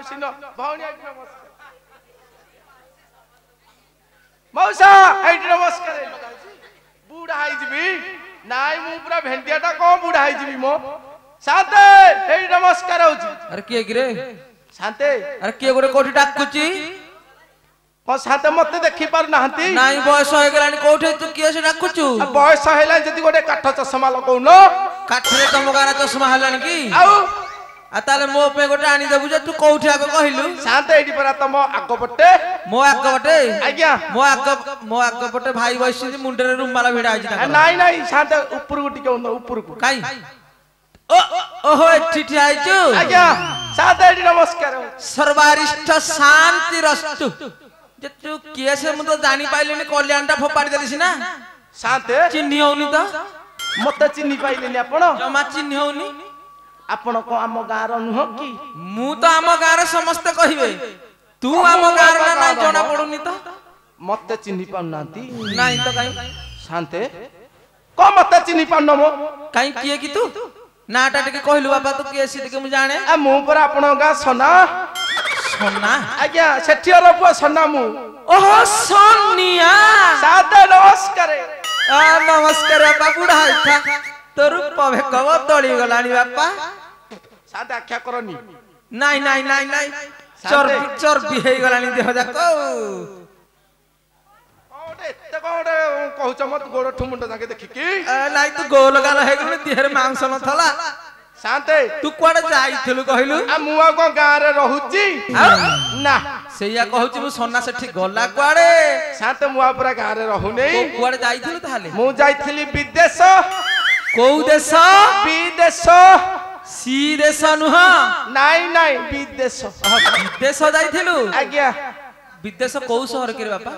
माउसी न भौणी नमस्कार मौसा एठी नमस्कार बुढ़ा हाई जीबी नाई मु पूरा भेंटियाटा को बुढ़ा हाई जीबी मो शांते एठी नमस्कार होची अरे किए गिरे शांते अरे किए गोटे कोठी डाकुची को शांते मते देखि पार नाहंती नाई बयस होय गेलानी कोठे तू किए से डाकुचू बयस हैला जदी गोटे काठ चश्मा लगौनो काठरे तम गाना चश्मा हलानी की आउ आ ताले मो पे गोटे आनी देबु जे तू कोठी आगो कहिलु शांते एठी परा तम आगो पटे मो आगो पटे आज्ञा मो आगो पटे भाई बयस मुंडरे रुमाला भिडा आजी ता नाई नाई शांते ऊपर को टिके ऊपर को काई ओहो चिठी आइचू आज्ञा शांते एठी नमस्कार सर्वारिष्ठ शांति रस्तु जे तू किए से मु तो जानी पाइलेनी कल्याणटा फोपाडी देलिस ना शांते चिन्ही होनी तो मते चिन्ही पाइलेनी आपण जमा चिन्ही होनी आपण को आम गार नुह की मु तो आम गार समस्त कहिबे तू आम गार ना ना जणा पडुनी तो मते चिन्ही पाउनांती नाही तो काई शांते को मते चिन्ही पाउनो मो काई किए की तू नाटा टिके कहलु बाबा तू किए सी टिके मु जाने आ मु पर आपण गा सोना सोना आज्ञा सेठियर पुआ सोना मु ओहो सोनिया शांते नमस्कार आ नमस्कार बाबा बुढ़ा था तो रूप भेकव तळी गलानी बापा शांते आख्या करनी नाही नाही नाही नाही चर्बी हे गलानी देह जाको ओडे एते कोडे कहउछ मत गोड़ ठुमुंड जाके देखि की नाही तू गोल गाल हे गले देहर मांस न थला शांते तू कोडे जाइथिलु कहिलु आ मुआ को गां रे रहउची ना सेया कहउची मु सोना सेठी गला कोडे शांते मुआ पूरा गां रे रहु नै कोडे जाइथिलु ताले मु जाइथिली विदेश को देश विदेश सी देश नुह नाई नाई विदेश विदेश जाइथिलु आज्ञा विदेश को शहर के बापा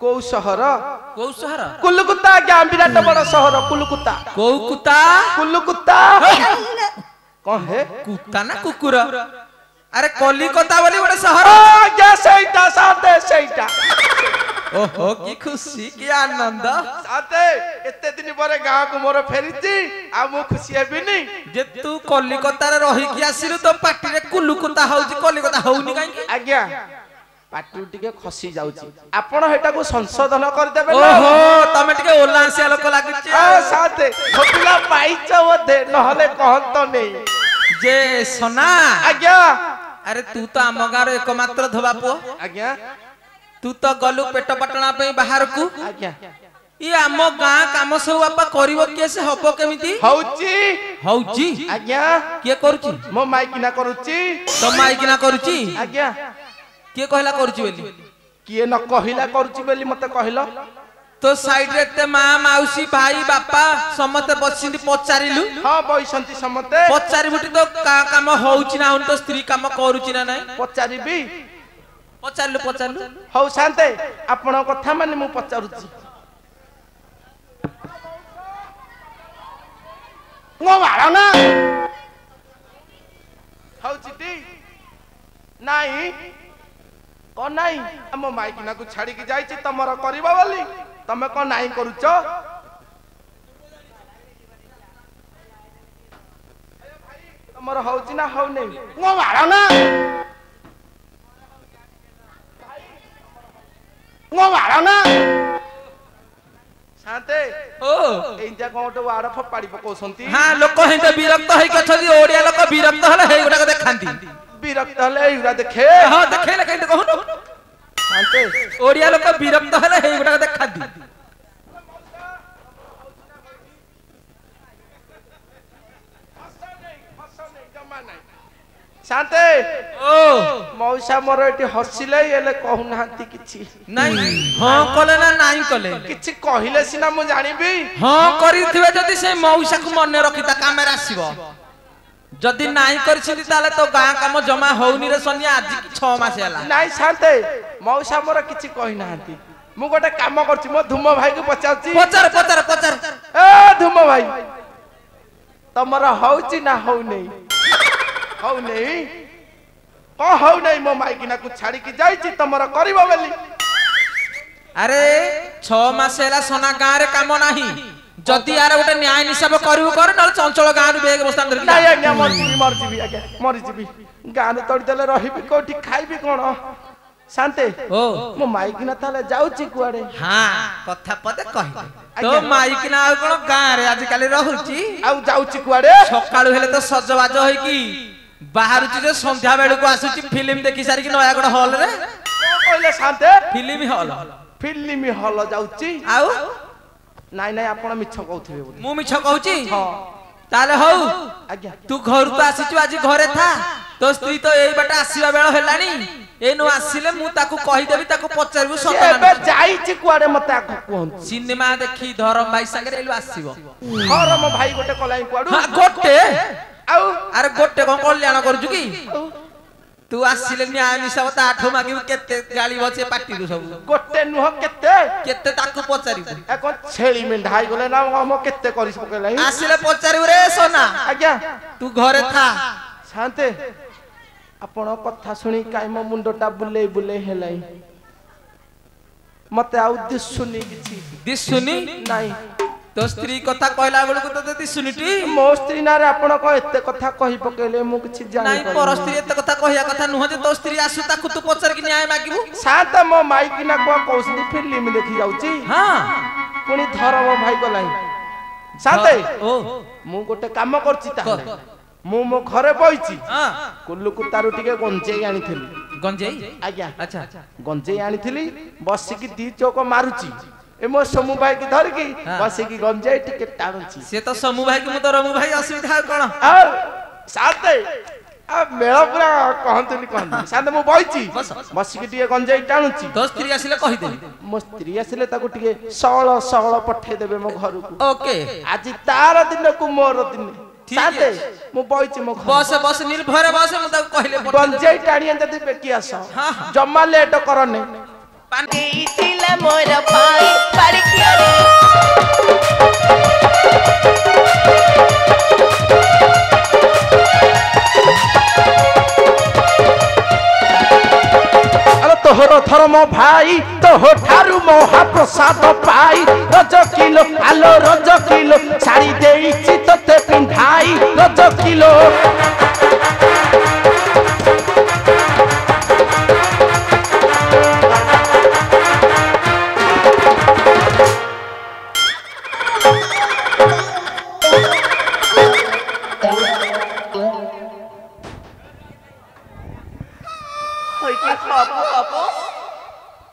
को शहर कुलकुत्ता आज्ञा विराट बड़ शहर कुलकुत्ता कुत्ता कौन है कुत्ता ना कुकुर अरे कलिकता बोली गोटे शहर आज्ञा सहीटा साथे सहीटा ओहो की खुशी की आनंद साथे एते दिन परे गां को मोर फेरिची आ मु खुशी हेबिनी जे तू कलिकता रे रही की आसिलु तो पाटी रे कुलकुत्ता होउची कलिकता होउनी काई आज्ञा पाटू टिके खसी जाउची आपण हेटा को संशोधन कर देबे ओहो तमे टिके ओलासिया लोक लागिची आ साथे खपिला पाइछ ओदे नहले कहत नै जे सोना आज्ञा अरे तू तो आम गार एकमात्र धोबा पो आज्ञा तू तो गलु पेट पटना पे बाहर को आज्ञा ये आम गां काम सब बापा करिवो के से हबो केमिति हौची आज्ञा के करूची मो माइकिना करूची तो माइकिना करूची आज्ञा के कहला करूची बेली किए न कहिला करूची बेली मते कहलो तो साइड रे ते मां माउसी भाई बापा समते बसिंदी पचारिलु हां बइसंती समते पचारि बुटी तो का काम होउची ना हुन तो स्त्री काम करूची ना नाही पचारिबी पचारलु हौ शांते आपण कथा माने मु पचारुची ngo मारो ना हौ चिटी नाही कोन नाही हम माइकिना को छाड़ी के जाई छी तमर करबा बोली तमे कोन नाही करूछ तमर हौची ना हौ नै ngo मारो ना ngo मारो ना शांते ओ एंजा कोट वाड़ फपाड़ी पकोसंती हां लोक हेंते विरक्त होई कथदी ओडिया लोक विरक्त हले हे गोटा देखांती विरक्त हले इरा देखे हां देखेले कहिते कहू शांते ओडिया लोक विरक्त हले हे गोटा देखांती शांते ओ मौसा मोर एटी हसिले एले कहू नांती किछि नहीं हां कले ना नहीं कले किछि कहिले सिना मु जानिबी हां करिथिबे जदी से मौसा को मन रखिता कैमरा आसीबो जदी नाही करछिती ताले तो गां काम जमा होउनी रे सनिया आज 6 मास हला नाही शांते मौसा मोर किछि कहि नांती मु गोटे काम करछि मो धुम भाई को पचाउछि पचार ए धुम भाई तमरा होउछि ना हौ नै हौ नै को हौ नै मो माइकिना को छाड़ी के जाई छी तमरा करिबो बेली अरे 6 मास हला सोना गां रे काम नाही जदि यार गोटे न्याय निशाब करू कर न चंचल गाँ रु बेग बस्तान धर नहीं आज्ञा मरजीबी आज्ञा मरजीबी गाँ तोड़ी देले रहिबी कोठी खाइबी कोन शांते ओ मो माइकिना ताले जाउची कुआडे हां कथा पदे कहि तो माइकिना आ कोन गाँ रे आज काली रहउची आ जाउची कुआडे सकाळु हेले तो सजबाज होई की बाहरुची जे संध्या बेड़ को आसुची फिल्म देखि सारी की नयागढ़ हॉल रे कहले शांते फिल्म हॉल जाउची आउ नाई नाई आपण मिछ कहउथिबे बोली मु मिछ कहउची हां ताले हौ आज्ञा तू घर तो आसीचु आज घरे था तो स्त्री तो एई बाटा आसीबा बेळ हेलानी ए नो आसीले मु ताकू कहि देबी ताकू पचारबु सत एबे जाईची कुआडे मते आको कोहन सिनेमा देखि धरम भाई संगे एलु आसीबो धरम भाई गोटे कलाई कुआडू हां गोटे आउ अरे गोटे कोन कल्याण करजु की तू आसीले न्याय निशाब ता आठो मागिबु केते गाली बचे पाटी दु सब गोटे नुह केते केते ताकू पचारिबु ए कोन छेली मेंढाई गले ना हम केते करिस पकेलाई आसीले पचारिबु रे सोना आज्ञा तू घरे था शांते आपण कथा सुनी काई मो मुंडटा बुले बुले हेलाई मते आउ दिसुनी किछि दिसुनी नाही तो स्त्री कथा कहला बेलको तो दिसुनीटी मो स्त्री नारे आपण को एते कथा कहि पकेले मु किछि जानि नाही पर स्त्री एते कथा कहिया कथा नुह जे तो स्त्री आसु ताकू तू पचार कि न्याय मागिबु शांत मो माइकिना को कौसली फिल्म देखि जाउची हां पुनी धरम भाई गलाई शांते ओ मु गोटे काम करछि ता मु मो घरे बइची हां कुल्लू कुतारु टिके गंजेई आनिथिली गंजेई आज्ञा अच्छा गंजेई आनिथिली बसी की दी चौक मारुची ए मो समू भाई की धर की बसी की गंजेई टिके टाणुची से तो समू भाई की मु तो रमू भाई असुविधा कोन और साथे आ मेला पूरा कहंतनी कहंतनी साथे मु बइची बसी की टिके गंजेई टाणुची तो स्त्री आसिले कहि दे मो स्त्री आसिले ताको टिके सळ सळ पठे देबे मो घर को ओके आज तार दिन को मोर दिन साथे मु बइची मो बस बस निर्भर बस मु ताको कहिले गंजेई टाणिया जदी बेकी आस हां जम्मा लेट करने पानी तिला मोर पाई पाड़किया रे अरे तोहर धर्म भाई तोह ठारू महाप्रसाद पाई रज किलो आलो रज किलो साड़ी देइछि तते पिंधाई रज किलो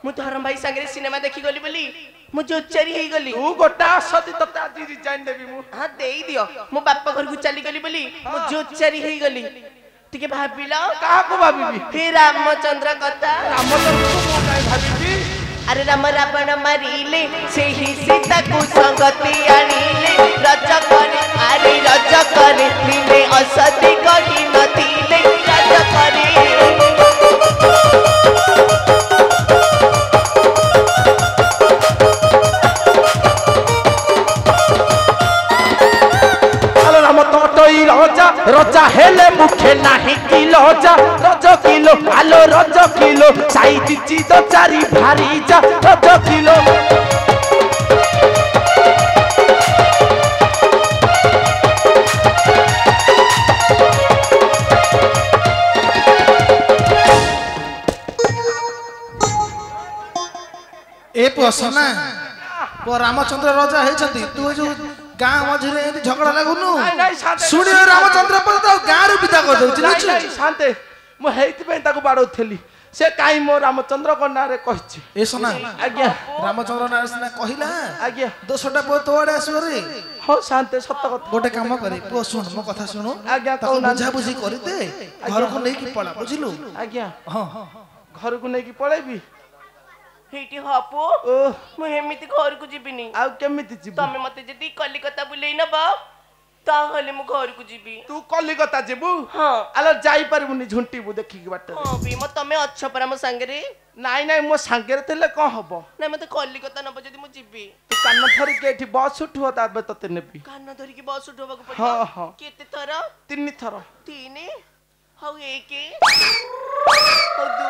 मु धरम भाई संगे सिनेमा देखि गली बोली मु जोचारी हेई गली तू गोटा असदी तते आज रिजाइन देबी मु हां देई दियो मो बापा घर को चली गली बोली मु जोचारी हेई गली टिके भाबिला काहा को भाबिबी हे रामचंद्र कथा रामचंद्र को मो काई भाबिबी अरे राम रावण मारिले सेही सीता को संगति आनिले रज करे अरे रज करे दिले असदी कहि नथिले रज करे रजा हेले मुखे नाही कि लजा रज किलो आलो रज किलो साई दिची तो चारी भारी जा रज किलो ए पसना को रामचंद्र राजा हेछंती तू जो गाँ मझिरे एति झगड़ा लागुनु सुनि रामचंद्र पर तो गाँ रु विदा कर दउछि नहीं नहीं शांते मो हेति पे ताको बाडो थेली से काई मो रामचंद्र को नारे कहिछि ए सोना आज्ञा रामचंद्र नारे सिना कहिला आज्ञा दोसटा पो तोड़े आसो रे हो शांते सत्य कथा गोटे काम करे पो सुन मो कथा सुनु आज्ञा ताको कहू ना बुझा बुझी करते घर को नै कि पळा बुझिलु आज्ञा हां घर को नै कि पळेबी हेटी हपो ओ मु हेमिति घर को जिबिनी आ केमिति जिबू तमे मते जदी कलिकता बुलेई नबा ताहले मु घर को जिबी तू कलिकता जिबू हां आलो जाई परबुनी झुंटीबू देखि की बाटे हां बे म तमे अच्छा पर हम संगे रे नाई नाई मो सांगेरे तेले कोन हबो ना मते कलिकता नबा जदी मु जिबी तू कान थरी के एठी बस उठुवा ताबे तते नेबी कान धरि की बस उठोबा को हां पड़ियो हां केते थर तीन थर तीन हाउ एके हाउ दो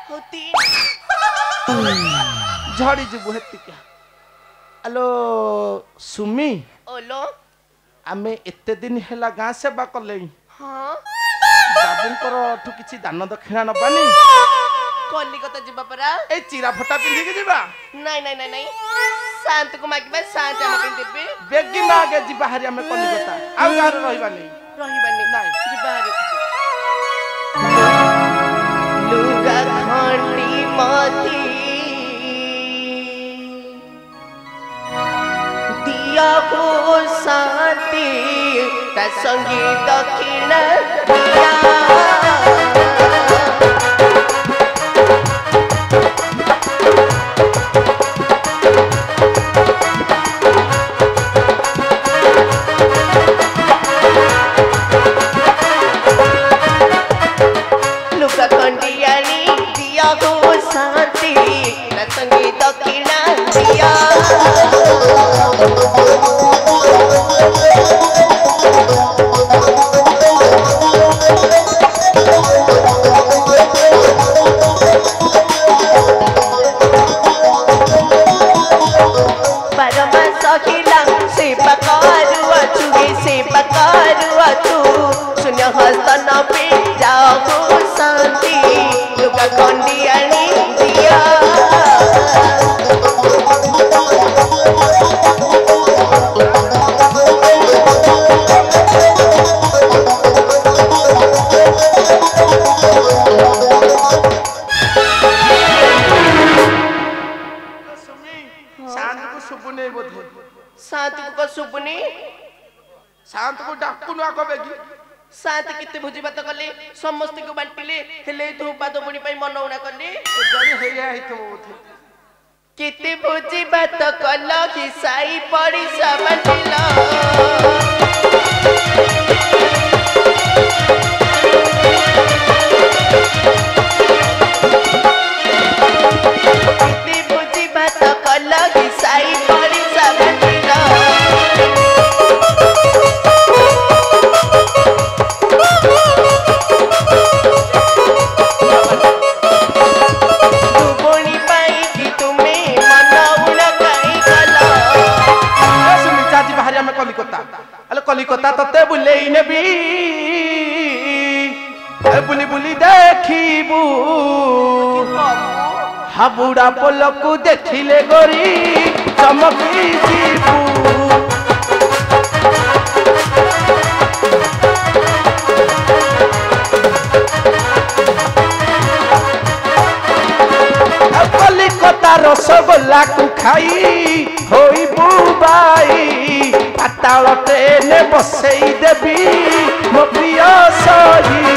हाउ तीन झड़ी जिबू हेति के आलो सुमी ओलो आमे एते दिन हैला गाँ सेवा कले हाँ बाबूंकर ठु किछि दान दक्षिणा नबानी कलिकता जीवा परा ए चिरा फटा पिंधि के जीवा नहीं नहीं नहीं नहीं शांत को मागिबा शांत हम देबे बेगी मागे जीवा हारी आमे कलिकता आ गाँ रे रहिबा नहीं रहिबानी नहीं जीवा हारी लुगा खंडी मती दिया को शांति ता संगीत दक्षिण दिया शांत को डाकुनु आको बेगी शांत किते भोजी बात कले समस्त को बांटिले हेले तू पाद बुणी पई मन उना कले जड़ी हेया हितो बोथे किते भोजी बात कल कि साई पड़ी सब बांटिला किते भोजी बात कल कि साई पड़ी सब बांटिला कलिकता तते बुलेई नेबी बुली बुली देखिबू हाबुड़ा पलकू देखिले गोरी चमकी जीबू कलिकता रसगोल्ला को खाई होई बुबाई पाताल ट्रेन बसई देवी मो प्रिय सही